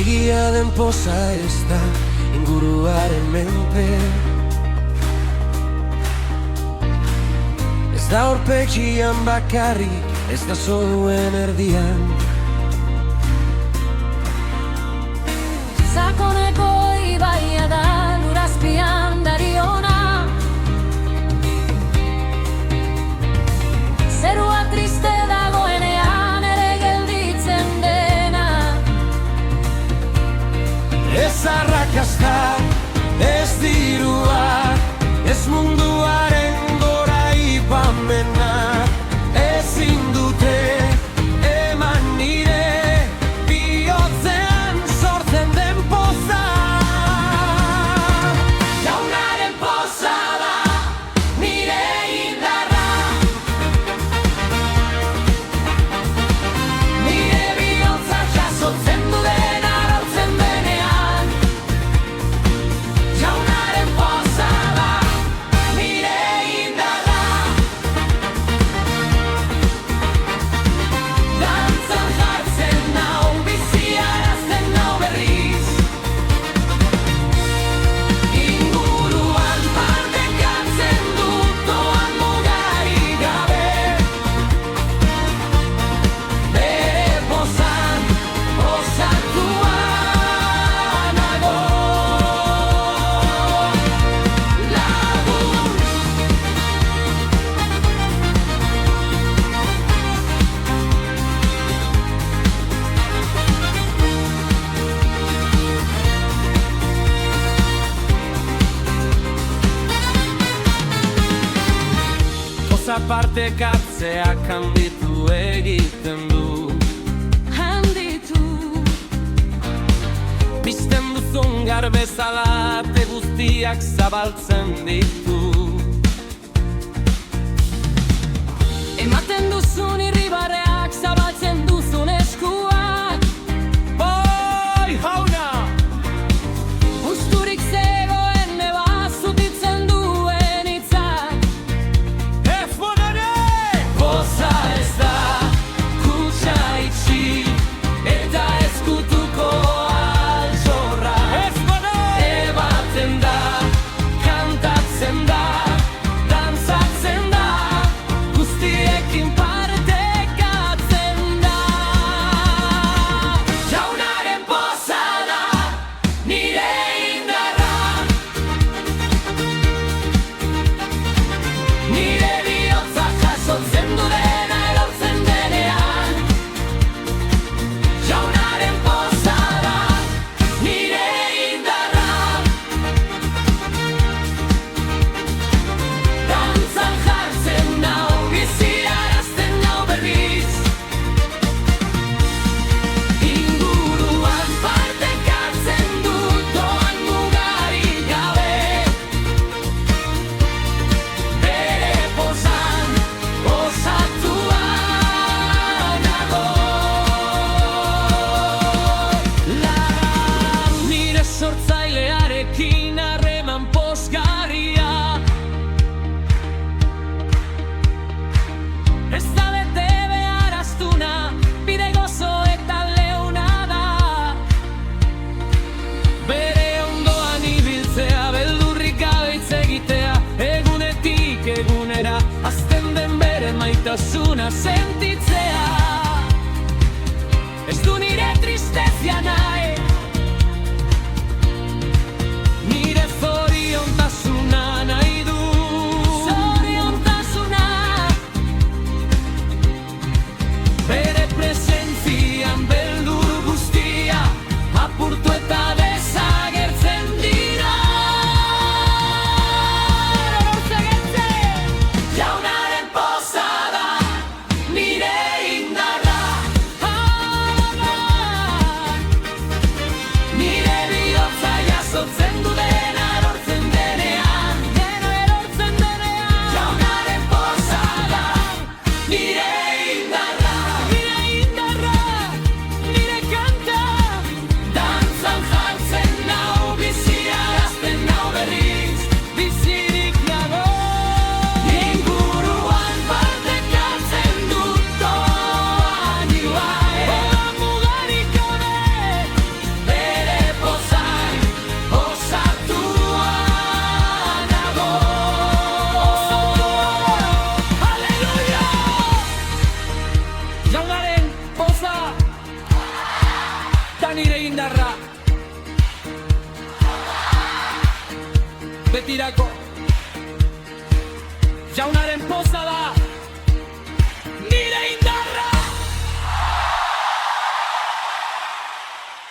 Egia den poza ez da inguruaren menpe. Ez da horpegian bakarrik, ez da zoduen erdian. Sakoneko ibaia da lurazpian dariona. Zerua triste dagoenean ere gelditzen dena. Ez arrakasta, ez dirua, ez munduaren goraipamena. Ezin dute eman nire bihotzean sortzen den poza. Jaunaren poza da nire indarra. Nire bihotza jasotzen du dena arautzen denean. Jaunaren poza da nire indarra. Dantzan jartzen nau, biziarazten nau berriz. Inguruan partekatzen dut doan mugarik gabe. Bere pozan osatua nago. Lagun. Poza partekatzeak handitu egiten du. Handitu. Pizten duzun garbezala ate guztiak zabaltzen ditu. Ematen duzun irribarreak zabaltzen duzun eskuak. Oi, jauna! Usturik zegoen neba zutitzen duen hitzak. Ez bonare! Poza ez da kutxa itxi eta ezkutuko altxorra. Ez bonare! Ebaten da, kantatzen da, dantzatzen da, guztiekin partekatzen da. Jaunaren poza da nire indarra. Nire bihotza jasotzen du dena erortzen denean. Jaunaren poza da nire indarra. Dantzan jartzen nau, biziarazten nau berriz. Inguruan partekatzen dut doan mugarik gabe. Bere pozan osatua nago. Lagan nire sortzailearekin harreman pozgarria. Ez da bete behar astuna, bide gozo eta leuna da. Bere ondoan ibiltzea, beldurrik gabe hitz egitea, egunetik egunera, azten den bere maitasuna sentitzea. Ez du nire tristezia nahi, nire zoriontasuna nahi du. Zoriontasuna. Bere presentzian beldur guztia apurtu eta desagertzen dira. Jaunaren poza da nire betirako. Jaunaren poza da